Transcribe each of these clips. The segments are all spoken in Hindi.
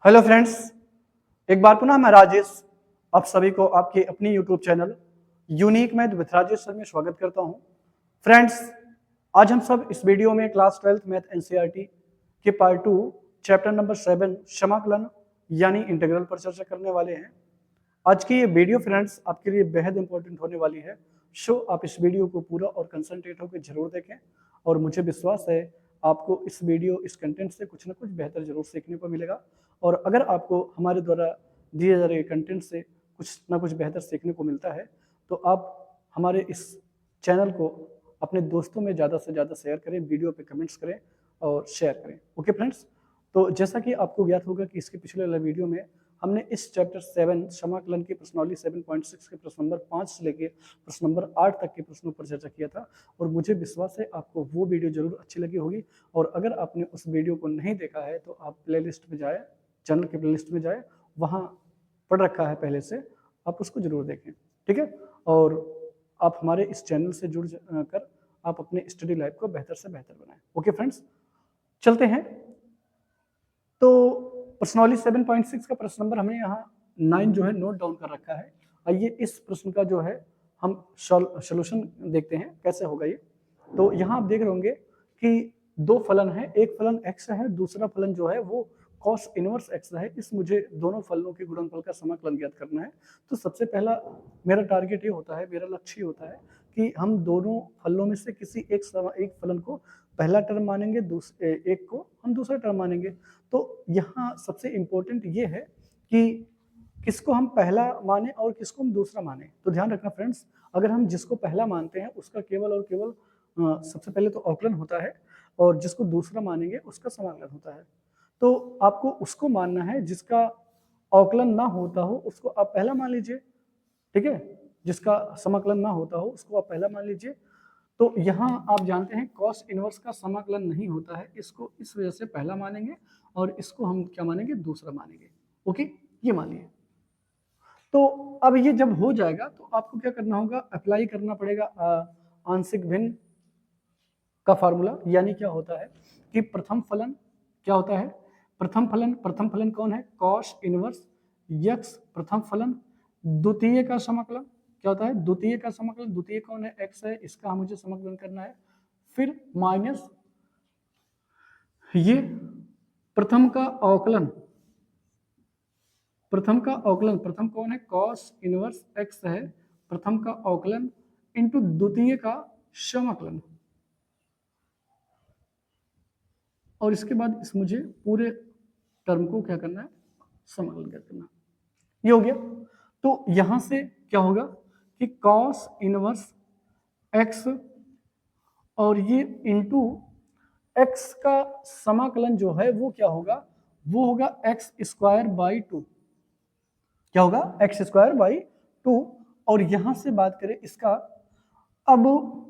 हेलो फ्रेंड्स, एक बार पुनः मैं राजेश आप सभी को आपके अपनी YouTube channel unique math with Rajesh sir में स्वागत करता हूं। फ्रेंड्स, आज हम सब इस वीडियो में क्लास 12th मैथ एनसीईआरटी के पार्ट 2 चैप्टर नंबर 7 समाकलन यानी इंटीग्रल पर चर्चा करने वाले हैं। आज की ये वीडियो फ्रेंड्स आपके लिए बेहद इंपॉर्टेंट होने वाली है। सो आप इस वीडियो को पूरा और कंसंट्रेट होकर जरूर देखें और मुझे विश्वास है आपको इस कंटेंट से कुछ ना कुछ बेहतर जरूर सीखने को मिलेगा। और अगर आपको हमारे द्वारा दिए जा रहे कंटेंट से कुछ ना कुछ बेहतर सीखने को मिलता है तो आप हमारे इस चैनल को अपने दोस्तों में ज़्यादा से ज़्यादा शेयर करें, वीडियो पे कमेंट्स करें और शेयर करें। ओके फ्रेंड्स, तो जैसा कि आपको ज्ञात होगा कि इसके पिछले वाले वीडियो में हमने इस चैप्टर 7 समाकलन की प्रश्नावली 7.6 के प्रश्न नंबर 5 से लेकर प्रश्न नंबर 8 तक के प्रश्नों पर चर्चा किया था और मुझे विश्वास है आपको वो वीडियो जरूर अच्छी लगी होगी। और अगर आपने उस वीडियो को नहीं देखा है तो आप प्लेलिस्ट में जाए, चैनल के प्लेलिस्ट में जाए, वहाँ पढ़ रखा है पहले से, आप उसको जरूर देखें। ठीक है, और आप हमारे इस चैनल से जुड़ कर आप अपने स्टडी लाइफ को बेहतर से बेहतर बनाएं। ओके फ्रेंड्स, चलते हैं। तो प्रश्नावली 7.6 का प्रश्न नंबर हमने यहाँ 9 जो है नोट डाउन कर रखा है। आइए इस प्रश्न का जो है हम सॉल्यूशन देखते हैं कैसे होगा ये। तो यहाँ आप देख रहे होंगे कि दो फलन है, एक फलन x है, दूसरा फलन जो है वो cos इनवर्स x है। इस मुझे दोनों फलनों के गुणनफल का समाकलन ज्ञात करना है। तो सबसे पहला मेरा टारगेट ये होता है, मेरा लक्ष्य ये होता है कि हम दोनों फलनों में से किसी एक फलन को पहला टर्म मानेंगे, एक को हम दूसरा टर्म मानेंगे। तो यहाँ सबसे इम्पोर्टेंट ये है कि किसको हम पहला माने और किसको हम दूसरा माने। तो ध्यान रखना फ्रेंड्स, अगर हम जिसको पहला मानते हैं उसका केवल और केवल सबसे पहले तो अवकलन होता है और जिसको दूसरा मानेंगे उसका समाकलन होता है। तो आपको उसको मानना है जिसका अवकलन ना होता हो उसको आप पहला मान लीजिए। ठीक है, जिसका समाकलन ना होता हो उसको आप पहला मान लीजिए। तो यहाँ आप जानते हैं cos इनवर्स का समाकलन नहीं होता है, इसको इस वजह से पहला मानेंगे और इसको हम क्या मानेंगे, दूसरा मानेंगे। ओके, ये मानिए। तो अब ये जब हो जाएगा तो आपको क्या करना होगा, अप्लाई करना पड़ेगा आंशिक भिन्न का फार्मूला। यानी क्या होता है कि प्रथम फलन क्या होता है, प्रथम फलन कौन है, cos इनवर्स x प्रथम फलन, द्वितीय का समाकलन क्या होता है, द्वितीय का समाकलन, द्वितीय कौन है, x है, इसका मुझे समाकलन करना है। फिर माइनस ये प्रथम का अवकलन, प्रथम कौन है, cos इनवर्स x है, प्रथम का अवकलन इंटू द्वितीय का समाकलन। और इसके बाद इस मुझे पूरे टर्म को क्या करना है, समाकलन करना। ये हो गया। तो यहां से क्या होगा कि cos इनवर्स x और ये इंटू x का समाकलन जो है वो क्या होगा, वो होगा x स्क्वायर बाई 2। क्या होगा, x स्क्वायर बाई 2। और यहां से बात करें इसका, अब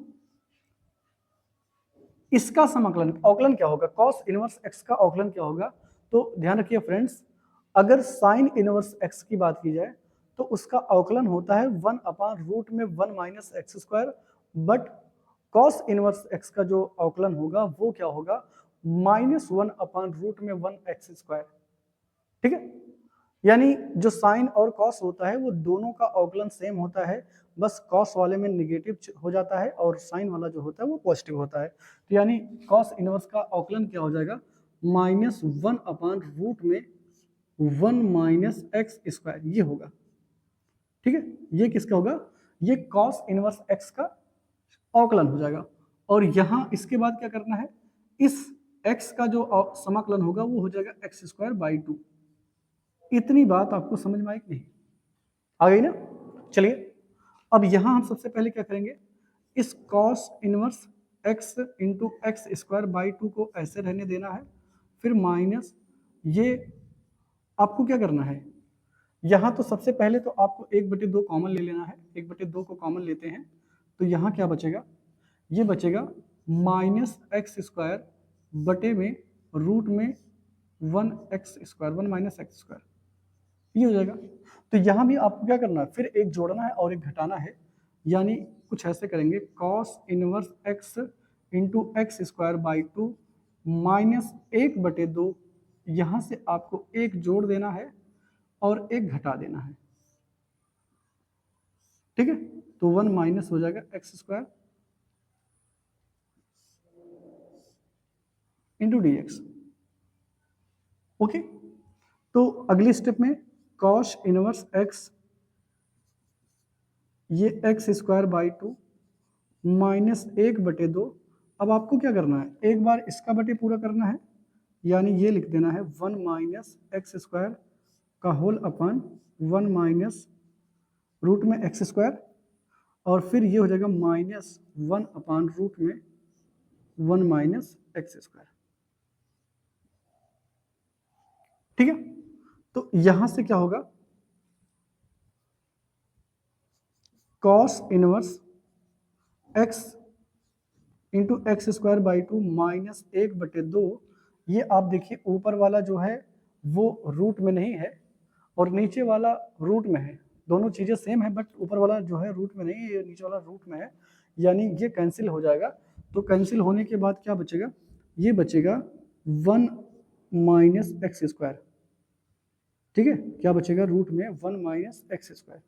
इसका समाकलन अवकलन क्या होगा, cos इनवर्स x का अवकलन क्या होगा। तो ध्यान रखिए फ्रेंड्स, अगर sin इनवर्स x की बात की जाए तो उसका अवकलन होता है 1/√1 minus x square, but cos inverse x का जो अवकलन होगा वो क्या होगा, -1/√1 एक्स स्क्वायर। ठीक है, यानी जो साइन और कॉस होता है वो दोनों का अवकलन सेम होता है, बस कॉस वाले में निगेटिव हो जाता है और साइन वाला जो होता है वो पॉजिटिव होता है। तो यानी कॉस इनवर्स का अवकलन क्या हो जाएगा, -1/√1 माइनस एक्स स्क्वायर, ये होगा। ठीक है, ये किसका होगा, ये कॉस इनवर्स एक्स का अवकलन हो जाएगा। और यहां इसके बाद क्या करना है, इस एक्स का जो समाकलन होगा वो हो जाएगा एक्स स्क्वायर बाई 2। इतनी बात आपको समझ में आई कि नहीं, आ गई ना। चलिए अब यहां हम सबसे पहले क्या करेंगे, इस cos inverse x into x square by 2 को ऐसे रहने देना है। फिर माइनस ये आपको क्या करना है, यहां तो सबसे पहले तो आपको 1/2 कॉमन ले लेना है। 1/2 को कॉमन लेते हैं तो यहां क्या बचेगा, ये बचेगा माइनस एक्स स्क्वायर बटे में रूट में 1x square, 1 minus x square, ये हो जाएगा। तो यहां भी आपको क्या करना है, फिर एक जोड़ना है और एक घटाना है। यानी कुछ ऐसे करेंगे, cos inverse x into x square by 2 minus 1/2 यहां से आपको एक जोड़ देना है और एक घटा देना है, ठीक है। तो 1 माइनस हो जाएगा x square into d x. Okay, तो अगली स्टेप में कॉस इनवर्स एक्स, ये एक्स स्क्वायर बाई 2 माइनस 1/2। अब आपको क्या करना है, एक बार इसका बटे पूरा करना है, यानी ये लिख देना है 1 माइनस एक्स स्क्वायर का होल अपन 1 माइनस रूट में एक्स स्क्वायर, और फिर ये हो जाएगा माइनस 1 अपान रूट में 1 माइनस एक्स स्क्वायर, ठीक है। तो यहां से क्या होगा, cos inverse x into x square by 2 minus 1/2। ये आप देखिए ऊपर वाला जो है वो रूट में नहीं है और नीचे वाला रूट में है, दोनों चीजें सेम है, बट ऊपर वाला जो है रूट में नहीं है, ये नीचे वाला रूट में है, यानी ये कैंसिल हो जाएगा। तो कैंसिल होने के बाद क्या बचेगा, ये बचेगा 1 माइनस एक्स स्क्वायर, ठीक है। क्या बचेगा, रूट में 1 माइनस एक्स स्क्वायर,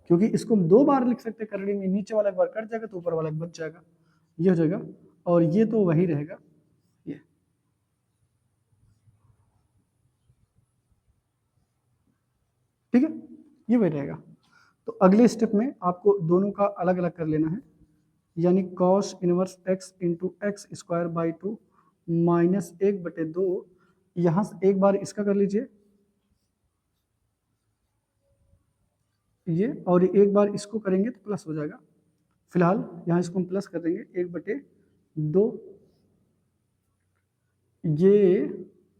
क्योंकि इसको हम 2 बार लिख सकते हैं करड़ी में, नीचे वाला एक बार कट जाएगा तो ऊपर वाला एक बच जाएगा, ये हो जाएगा, और ये तो वही रहेगा ये, ठीक है, ये वही रहेगा। तो अगले स्टेप में आपको दोनों का अलग अलग कर लेना है, यानी cos inverse x into x square by 2 minus 1/2। यहां से एक बार इसका कर लीजिए ये, और एक बार इसको करेंगे तो प्लस हो जाएगा। फिलहाल यहाँ इसको हम प्लस कर देंगे 1/2, ये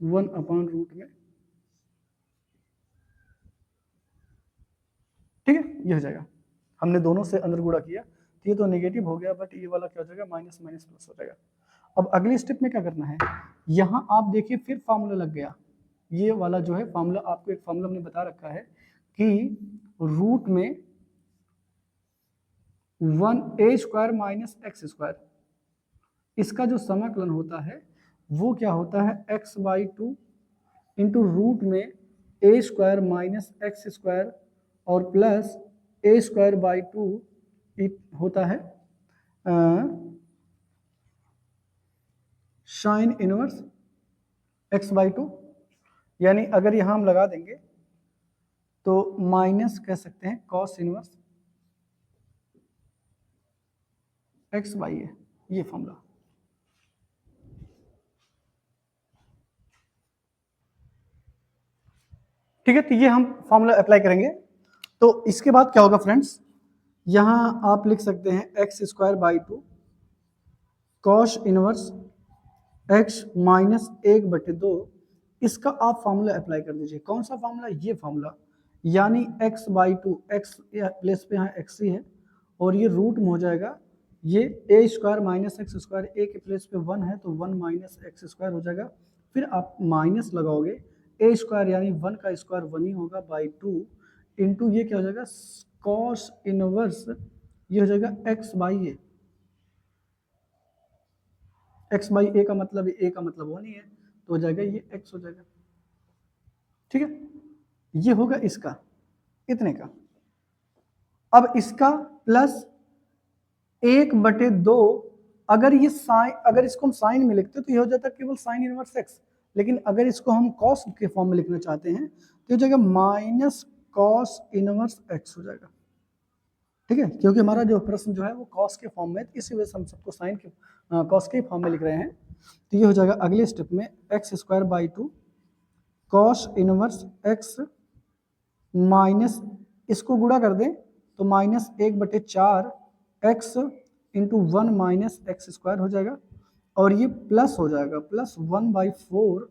1 अपान रूट में, ठीक है, ये हो जाएगा। हमने दोनों से अंदर गुणा किया तो ये तो नेगेटिव हो गया, बट ये वाला क्या हो जाएगा, माइनस माइनस प्लस हो जाएगा। अब अगली स्टेप में क्या करना है, यहाँ आप देखिए फिर फार्मूला लग गया, ये वाला जो है फार्मूला, आपको एक फार्मूला हमने बता रखा है कि रूट में 1 a square minus x square, इसका जो समाकलन होता है वो क्या होता है, x बाई 2 इंटू रूट में a square minus x square और प्लस a स्क्वायर बाई 2 होता है साइन इनवर्स x बाई 2, यानी अगर यहां हम लगा देंगे तो माइनस कह सकते हैं कॉस इनवर्स x बाई है, ये फॉर्मूला, ठीक है। तो ये हम फॉर्मूला अप्लाई करेंगे। तो इसके बाद क्या होगा फ्रेंड्स, यहां आप लिख सकते हैं x square by 2 cos inverse x minus 1/2, इसका आप फॉर्मूला अप्लाई कर दीजिए। कौन सा फॉर्मूला, ये फॉर्मूला, यानी x बाई 2, एक्स प्लेस पे यहाँ एक्स ही है, और ये रूट में हो जाएगा ये a square minus x square, A के प्लेस पे 1 है तो 1 माइनस एक्स स्क्वायर हो जाएगा, फिर आप माइनस लगाओगे a स्क्वायर यानी 1 का स्क्वायर 1 ही होगा बाई 2 इंटू ये क्या हो जाएगा कॉस इनवर्स, ये हो जाएगा x by A, x by A का मतलब a का मतलब 1 ही है, तो हो जाएगा ये x हो जाएगा, ठीक है। ये होगा इसका इतने का। अब इसका प्लस 1/2, अगर ये साइन, अगर इसको हम साइन में लिखते तो ये हो जाता केवल साइन इनवर्स एक्स, लेकिन अगर इसको हम कॉस के फॉर्म में लिखना चाहते हैं तो ये जाएगा माइनस कॉस इनवर्स एक्स हो जाएगा, ठीक है, क्योंकि हमारा जो प्रश्न जो है वो कॉस के फॉर्म में, इसी वजह से हम सबको साइन के कॉस के फॉर्म में लिख रहे हैं। तो ये हो जाएगा अगले स्टेप में x square by 2 cos inverse x minus, इसको गुणा कर दें तो minus 1/4 x into 1 minus x square हो जाएगा, और ये प्लस हो जाएगा प्लस 1/4,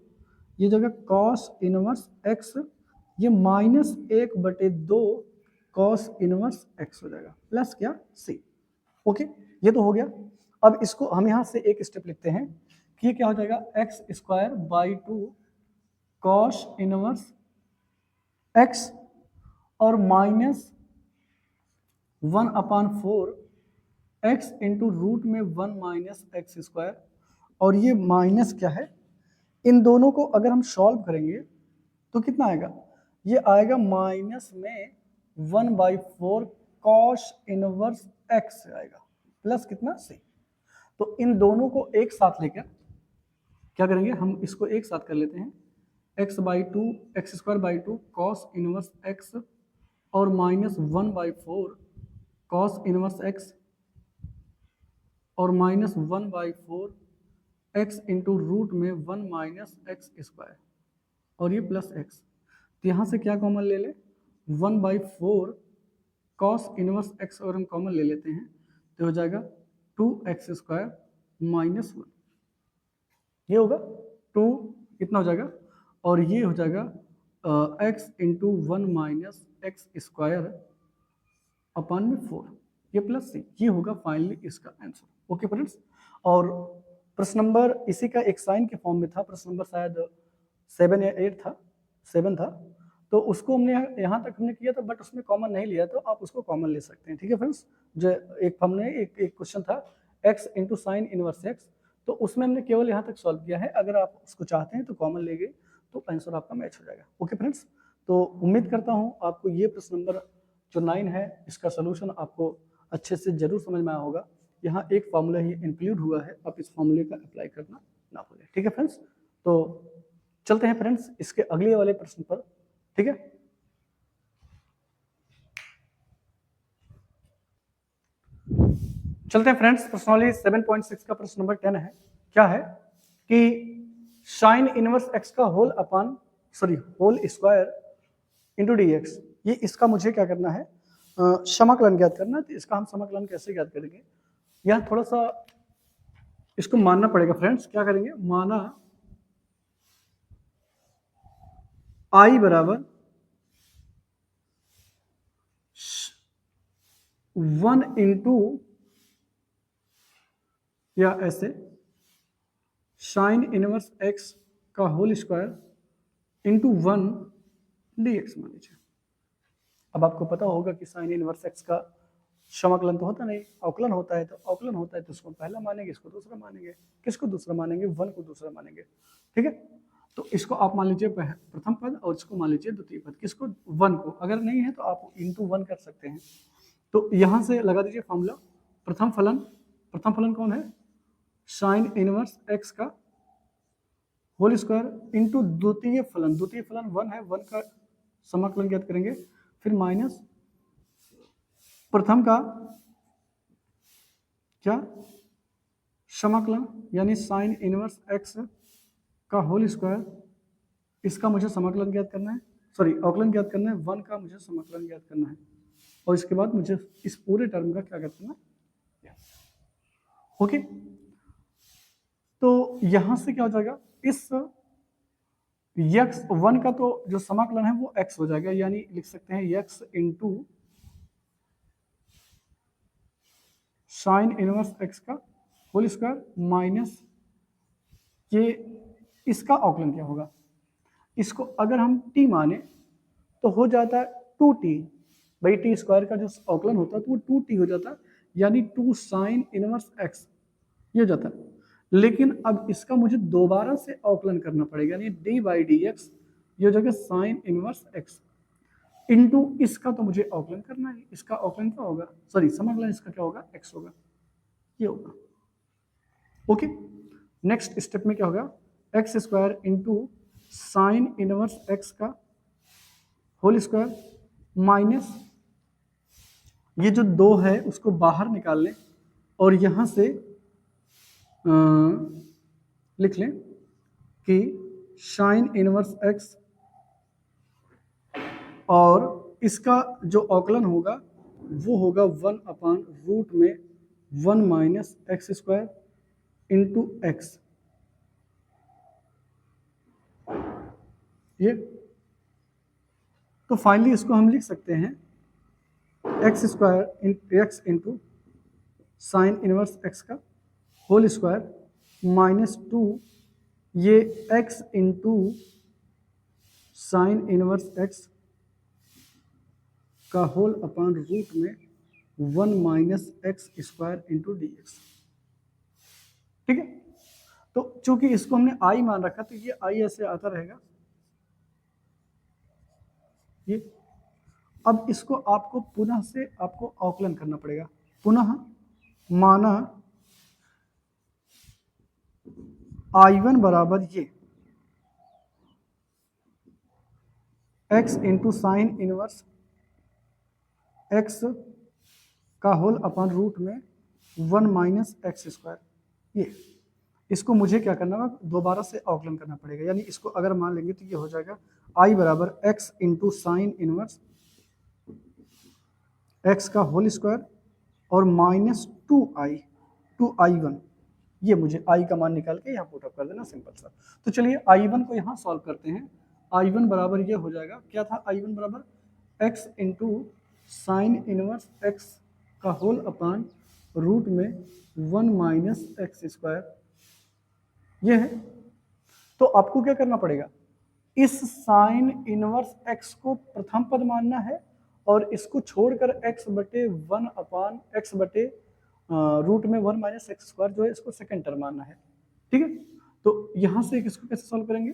ये जगह कॉस इनवर्स एक्स, ये माइनस 1/2 कॉस इनवर्स एक्स हो जाएगा, प्लस क्या सी। ओके, ये तो हो गया। अब इसको हम यहां से एक स्टेप लिखते हैं कि ये क्या हो जाएगा x square by 2 cos inverse x और माइनस 1/4 एक्स इंटू रूट में 1 माइनस एक्स स्क्वायर, और ये माइनस क्या है इन दोनों को अगर हम सॉल्व करेंगे तो कितना आएगा, ये आएगा माइनस में 1/4 कॉस इनवर्स एक्स आएगा प्लस कितना सी। तो इन दोनों को एक साथ लेकर क्या करेंगे, हम इसको एक साथ कर लेते हैं, x/2 x² cos inverse x और माइनस 1/4 कॉस इनवर्स एक्स और माइनस 1/4 एक्स इंटू रूट में 1 माइनस एक्स स्क्वायर और ये प्लस एक्स। तो यहाँ से क्या कॉमन ले ले, 1/4 कॉस इनवर्स एक्स और हम कॉमन ले लेते हैं तो हो जाएगा 2x² माइनस 1, ये होगा 2 कितना हो जाएगा, और ये हो जाएगा x into 1 minus x square upon में 4, ये प्लस सी, ये होगा फाइनली इसका आंसर। ओके फ्रेंड्स, और प्रश्न नंबर इसी का एक साइन के फॉर्म में था, प्रश्न नंबर शायद 7 या 8 था, 7 था, तो उसको हमने यहाँ तक हमने किया था बट उसमें कॉमन नहीं लिया, तो आप उसको कॉमन ले सकते हैं। ठीक है फ्रेंड्स, जो एक हमने एक क्वेश्चन था x into sine inverse x, तो उसमें हमने केवल यहाँ तक सॉल्व किया है, अगर आप उसको चाहते हैं तो कॉमन ले गए तो आंसर आपका मैच हो जाएगा। ओके फ्रेंड्स, तो उम्मीद करता हूँ आपको ये प्रश्न नंबर जो 9 है इसका सोल्यूशन आपको अच्छे से जरूर समझ में आया होगा। यहाँ एक फॉर्मूला ही इंक्लूड हुआ है, आप इस फॉर्मूले का अप्लाई करना ना भूलें। ठीक है फ्रेंड्स, तो चलते हैं फ्रेंड्स इसके अगले वाले प्रश्न पर। ठीक है, चलते हैं फ्रेंड्स, प्रश्नावली 7.6 का प्रश्न नंबर 10 है। क्या है कि साइन इनवर्स एक्स का whole square into d x, ये इसका मुझे क्या करना है, समाकलन ज्ञात करना है। तो इसका हम समाकलन कैसे ज्ञात करेंगे, यहाँ थोड़ा सा इसको मानना पड़ेगा फ्रेंड्स। क्या करेंगे, माना आई बराबर 1 इंटू या ऐसे साइन इनवर्स एक्स का whole square into 1 d x मान लीजिए। अब आपको पता होगा कि साइन इनवर्स एक्स का समाकलन तो होता नहीं, अवकलन होता है। तो अवकलन होता है तो इसको पहला मानेंगे, इसको दूसरा मानेंगे, किसको दूसरा मानेंगे, 1 को दूसरा मानेंगे। ठीक है, तो इसको आप मान लीजिए प्रथम पद और इसको मान लीजिए द्वितीय पद, किसको, 1 को। अगर नहीं है तो आप इंटू 1 कर सकते हैं। तो यहाँ से लगा दीजिए फॉर्मूला, प्रथम फलन कौन है, साइन इनवर्स एक्स का होल स्क्वायर इंटू द्वितीय फलन 1 है, 1 का समाकलन ज्ञात करेंगे, फिर माइनस प्रथम का क्या समाकलन यानी साइन इनवर्स एक्स का होल स्क्वायर, इसका मुझे समाकलन ज्ञात करना है, अवकलन ज्ञात करना है, 1 का मुझे समाकलन ज्ञात करना है, और इसके बाद मुझे इस पूरे टर्म का क्या करना है। ओके, तो यहां से क्या हो जाएगा, इस x 1 का तो जो समाकलन है वो x हो जाएगा, यानी लिख सकते हैं x into sine inverse x का होल स्क्वायर माइनस ये इसका अवकलन क्या होगा, इसको अगर हम t माने तो हो जाता है 2t, भाई t स्क्वायर का जो अवकलन होता है तो वो 2t हो जाता है, यानी 2 साइन इनवर्स x ये हो जाता है। लेकिन अब इसका मुझे दोबारा से अवकलन करना पड़ेगा, यानी डी बाई डी एक्स, ये हो जाएगा साइन इनवर्स एक्स इंटू इसका तो मुझे अवकलन करना है, इसका अवकलन क्या होगा, समाकलन इसका क्या होगा, एक्स होगा, ये होगा। ओके, नेक्स्ट स्टेप में क्या होगा, x square into sine inverse x का होल स्क्वायर माइनस ये जो 2 है उसको बाहर निकाल लें और यहां से लिख लें कि साइन इनवर्स एक्स और इसका जो अवकलन होगा वो होगा 1 अपॉन रूट में 1 minus x square into x, ये तो फाइनली इसको हम लिख सकते हैं x square x into sine inverse x का होल स्क्वायर माइनस 2 ये x into sine inverse x का होल अपॉन रूट में 1 minus x square into d x. ठीक है, तो चूंकि इसको हमने आई मान रखा तो ये आई ऐसे आता रहेगा ये। अब इसको आपको पुनः से आपको अवकलन करना पड़ेगा। पुनः माना I1 बराबर ये x into sine inverse x का होल अपन रूट में 1 माइनस एक्स स्क्वायर। ये इसको मुझे क्या करना है, दोबारा से अवकलन करना पड़ेगा। यानी इसको अगर मान लेंगे तो ये हो जाएगा I बराबर x into sine inverse x का होल स्क्वायर और माइनस 2i1। ये मुझे i का मान निकाल के यहाँ पुट अप कर देना, सिंपल सा। तो चलिए i1 को यहाँ सॉल्व करते हैं। i1 बराबर ये हो जाएगा, क्या था, i1 बराबर x into sine inverse x का होल अपान रूट में 1 माइनस एक्स स्क्वायर, ये है। तो आपको क्या करना पड़ेगा, इस साइन इनवर्स x को प्रथम पद मानना है और इसको छोड़कर x बटे 1 अपान x बटे रूट में 1 माइनस एक्स स्क्वायर जो है इसको सेकेंड टर्म मानना है। ठीक है, तो यहां से इसको कैसे सॉल्व करेंगे,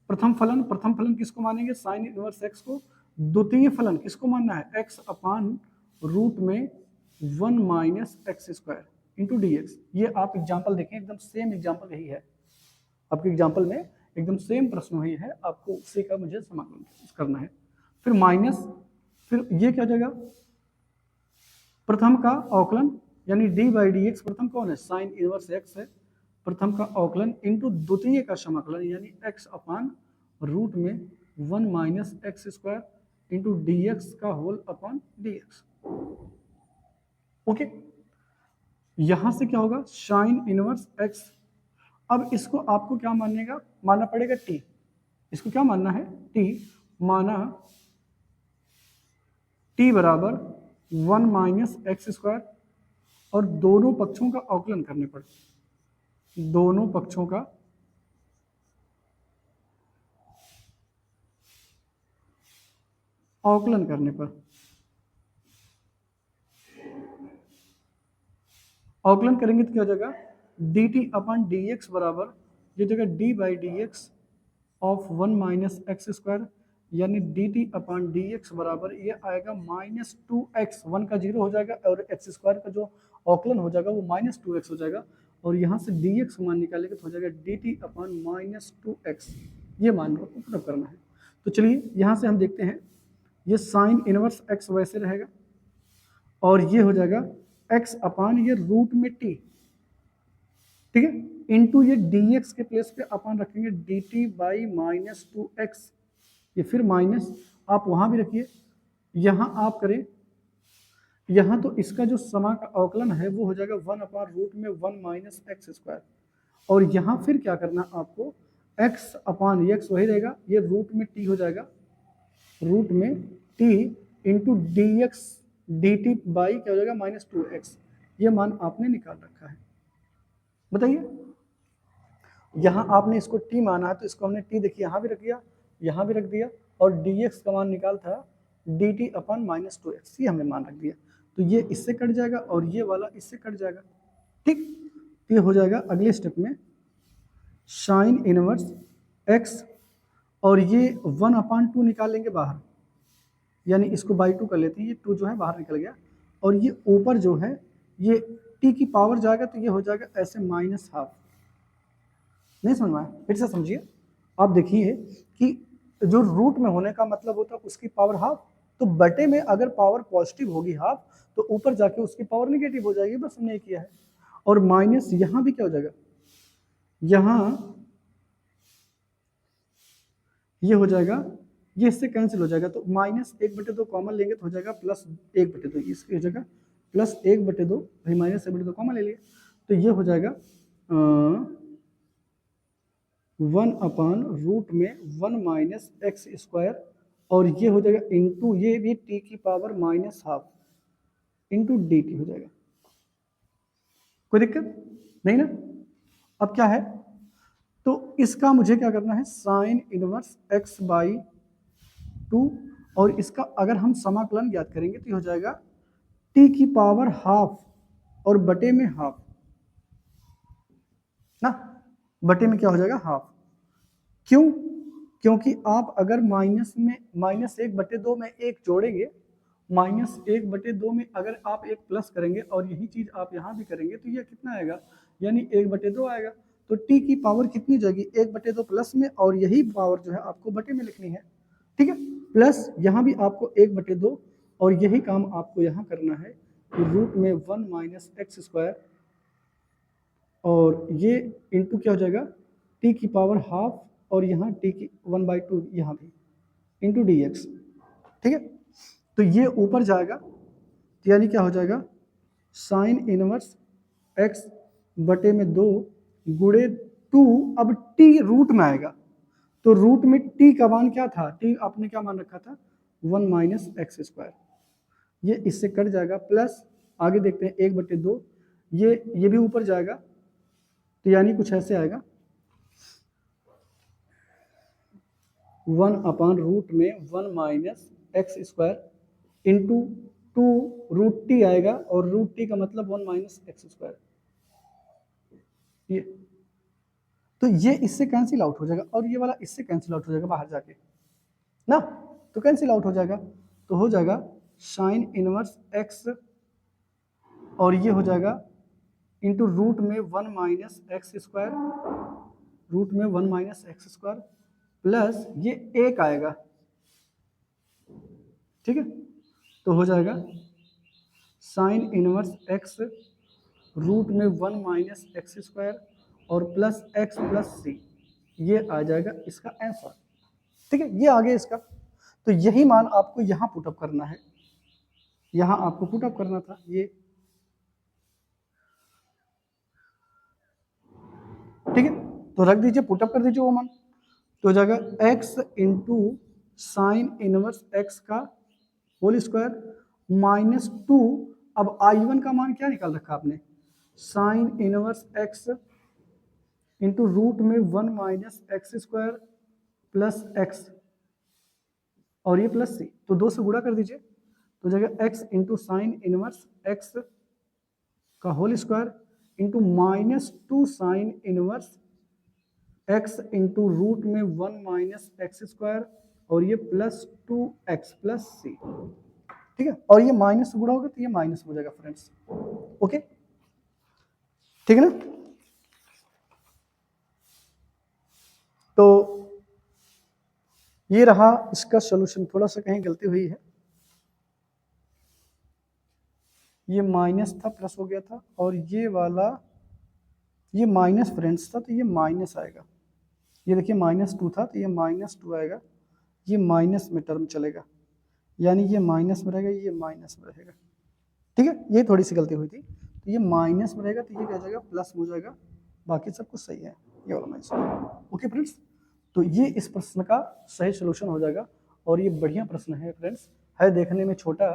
प्रथम फलन किसको मानेंगे, साइन इनवर्स x को। द्वितीय फलन किसको मानना है, x अपान रूट में 1 minus x square into d x. ये आप एग्जाम्पल देखें, एकदम सेम एग्जाम्पल यही है आपके एग्जाम्पल में, एकदम सेम प्रश्न वही है, आपको उसी का मुझे समाकलन करना है। फिर माइनस, फिर ये क्या जाएगा, प्रथम का अवकलन यानी डी बाई डी एक्स, प्रथम कौन है, साइन इनवर्स एक्स है, प्रथम का अवकलन इंटू द्वितीय का समाकलन यानी x अपान रूट में 1 minus x square into d x का whole upon d x. Okay, यहां से क्या होगा, साइन इनवर्स x। अब इसको आपको क्या मानना पड़ेगा, t। इसको क्या मानना है, t। माना t बराबर 1 माइनस एक्स स्क्वायर और दोनों पक्षों का अवकलन करने पर, दोनों पक्षों का अवकलन करने पर, अवकलन करेंगे तो क्या हो जाएगा, डी टी अपन डी एक्स बराबर ये जगह D by D x of 1 minus x square, यानी डी टी अपन डी एक्स बराबर ये आएगा माइनस 2x, 1 का 0 हो जाएगा और एक्स स्क्वायर का जो अवकलन हो जाएगा वो माइनस 2x हो जाएगा। और यहाँ से dx मान निकालेंगे तो हो जाएगा dt अपन माइनस 2x। ये मान को पुट अप करना है। तो चलिए यहाँ से हम देखते हैं, ये साइन इनवर्स x वैसे रहेगा और ये हो जाएगा x अपान ये रूट में t, ठीक है, इनटू ये dx के प्लेस पे अपन रखेंगे dt बाई माइनस 2x। ये फिर माइनस आप वहां भी रखिए, यहाँ आप करें, यहाँ तो इसका जो समा का अवकलन है वो हो जाएगा 1 अपान रूट में 1 माइनस एक्स स्क्वायर। और यहाँ फिर क्या करना आपको, x अपान x वही रहेगा, ये रूट में t हो जाएगा, रूट में t into d x D T by क्या हो जाएगा माइनस 2x। ये मान आपने निकाल रखा है। बताइए, यहाँ आपने इसको t माना है तो इसको हमने t देखिए यहाँ भी रख दिया, यहाँ भी रख दिया, और dx का मान निकाल था dt अपन माइनस 2x, ये हमने मान रख दिया। तो ये इससे कट जाएगा और ये वाला इससे कट जाएगा। ठीक, ये हो जाएगा अगले स्टेप में साइन इनवर्स x और ये 1 अपान 2 निकाल लेंगे बाहर, यानी इसको बाई 2 कर लेते हैं, ये 2 जो है बाहर निकल गया और ये ऊपर जो है ये t की पावर जाएगा तो ये हो जाएगा ऐसे माइनस हाफ। नहीं समझ में आया, फिर से समझिए। आप देखिए कि जो रूट में होने का मतलब होता है उसकी पावर हाफ, तो बटे में अगर पावर पॉजिटिव होगी हाफ तो ऊपर जाके उसकी पावर नेगेटिव हो जाएगी, बस हमने ये किया है। और माइनस यहाँ भी क्या हो जाएगा, यहाँ ये हो जाएगा, ये इससे कैंसिल हो जाएगा, तो माइनस 1/2 कॉमन लेंगे तो हो जाएगा प्लस 1/2, इसकी जगह प्लस 1/2, भाई माइनस 1/2 कॉमन ले लिए तो ये हो जाएगा 1 अपान रूट में 1 माइनस एक्स स्क्वायर और ये हो जाएगा इंटू ये भी t की power minus half into D T हो जाएगा। कोई दिक्कत नहीं ना। अब क्या है, तो इसका मुझे क्या करना है, साइन इनवर्स x बाई 2 और इसका अगर हम समाकलन ज्ञात करेंगे तो हो जाएगा t की पावर हाफ और बटे में हाफ ना। बटे में क्या हो जाएगा हाफ। क्यों? क्योंकि आप अगर माइनस में -1/2 में एक जोड़ेंगे, -1/2 में अगर आप एक प्लस करेंगे और यही चीज आप यहाँ भी करेंगे तो ये कितना आएगा, यानी 1/2 आएगा। तो t की पावर कितनी जाएगी, 1/2 प्लस में, और यही पावर जो है आपको बटे में लिखनी है, ठीक है। प्लस यहाँ भी आपको 1/2 और यही काम आपको यहाँ करना है कि रूट में 1 - x² और ये इंटू क्या हो जाएगा t की पावर हाफ और यहाँ t की 1/2 यहाँ भी इंटू dx, ठीक है। तो ये ऊपर जाएगा तो यानी क्या हो जाएगा साइन इनवर्स x बटे में 2 गुणे 2। अब t रूट में आएगा तो रूट में t का मान क्या था, t आपने क्या मान रखा था 1 - x²। ये इससे कट जाएगा, प्लस आगे देखते हैं 1/2, ये भी ऊपर जाएगा तो यानी कुछ ऐसे आएगा 1/रूट में 1 - x² इंटू 2 रूट t आएगा और रूट t का मतलब 1 - x²। ये इससे कैंसिल आउट हो जाएगा और ये वाला इससे कैंसिल आउट हो जाएगा बाहर जाके ना, तो कैंसिल आउट हो जाएगा। तो हो जाएगा साइन इनवर्स x और ये हो जाएगा इंटू रूट में 1 - x², रूट में 1 - x² प्लस ये एक आएगा, ठीक है। तो हो जाएगा साइन इनवर्स x रूट में 1 - x² और प्लस x प्लस c, ये आ जाएगा इसका आंसर, ठीक है। ये आ गया इसका। तो यही मान आपको यहाँ पुटअप करना है, यहाँ आपको पुटअप करना था ये, ठीक है। तो रख दीजिए, पुटअप कर दीजिए वो मान, तो हो जाएगा x into sine inverse x का होल स्क्वायर -2। अब I1 का मान क्या निकाल रखा आपने, sine inverse x into root में 1 - x² प्लस x और ये प्लस c, तो 2 से गुणा कर दीजिए तो जाएगा x into sine inverse x का whole square into -2 sine inverse x into root में 1 - x² और ये प्लस 2x प्लस c, ठीक है। और ये माइनस से गुणा होगा तो ये माइनस हो जाएगा फ्रेंड्स, ओके, ठीक है ना। तो ये रहा इसका सॉल्यूशन, थोड़ा सा कहीं गलती हुई है, ये माइनस था प्लस हो गया था और ये वाला ये माइनस फ्रेंड्स था तो ये माइनस आएगा, ये देखिए -2 था तो ये -2 आएगा, ये माइनस में टर्म चलेगा यानी ये माइनस में रहेगा, ये माइनस में रहेगा, ठीक है। ये थोड़ी सी गलती हुई थी, तो ये माइनस में रहेगा तो ये क्या जाएगा प्लस में हो जाएगा, बाकी सब कुछ सही है, ये वाला माइनस, ओके फ्रेंड्स। तो ये इस प्रश्न का सही सलूशन हो जाएगा और ये बढ़िया प्रश्न है फ्रेंड्स, है देखने में छोटा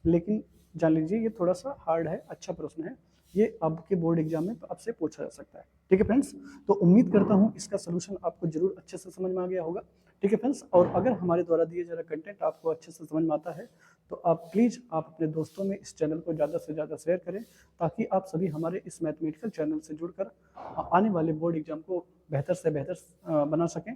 लेकिन जान लीजिए ये थोड़ा सा हार्ड है, अच्छा प्रश्न है, ये आपके बोर्ड एग्जाम में आपसे पूछा जा सकता है, ठीक है फ्रेंड्स। तो उम्मीद करता हूँ इसका सलूशन आपको जरूर अच्छे से समझ में आ गया होगा, ठीक है फ्रेंड्स। और अगर हमारे द्वारा दिए जा रहा कंटेंट आपको अच्छे से समझ में आता है तो आप प्लीज़ आप अपने दोस्तों में इस चैनल को ज़्यादा से ज़्यादा शेयर करें ताकि आप सभी हमारे इस मैथमेटिकल चैनल से जुड़कर आने वाले बोर्ड एग्जाम को बेहतर से बेहतर बना सकें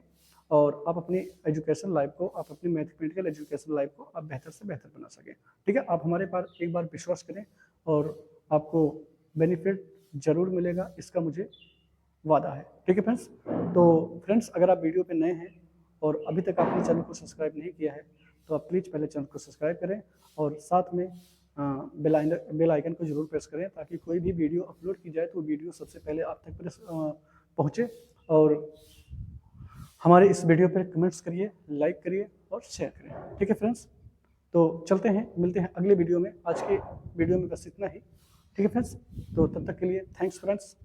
और आप अपनी एजुकेशन लाइफ को, आप अपनी मैथमेटिकल एजुकेशन लाइफ को आप बेहतर से बेहतर बना सकें, ठीक है। आप हमारे पास एक बार विश्वास करें और आपको बेनिफिट जरूर मिलेगा, इसका मुझे वादा है, ठीक है फ्रेंड्स। तो फ्रेंड्स अगर आप वीडियो पे नए हैं और अभी तक आपने चैनल को सब्सक्राइब नहीं किया है तो आप प्लीज़ पहले चैनल को सब्सक्राइब करें और साथ में बेल आइकन को जरूर प्रेस करें ताकि कोई भी वीडियो अपलोड की जाए तो वीडियो सबसे पहले आप तक पहुँचे। और हमारे इस वीडियो पर कमेंट्स करिए, लाइक करिए और शेयर करें, ठीक है फ्रेंड्स। तो चलते हैं, मिलते हैं अगले वीडियो में, आज के वीडियो में बस इतना ही, ठीक है फ्रेंड्स। तो तब तक के लिए थैंक्स फ्रेंड्स।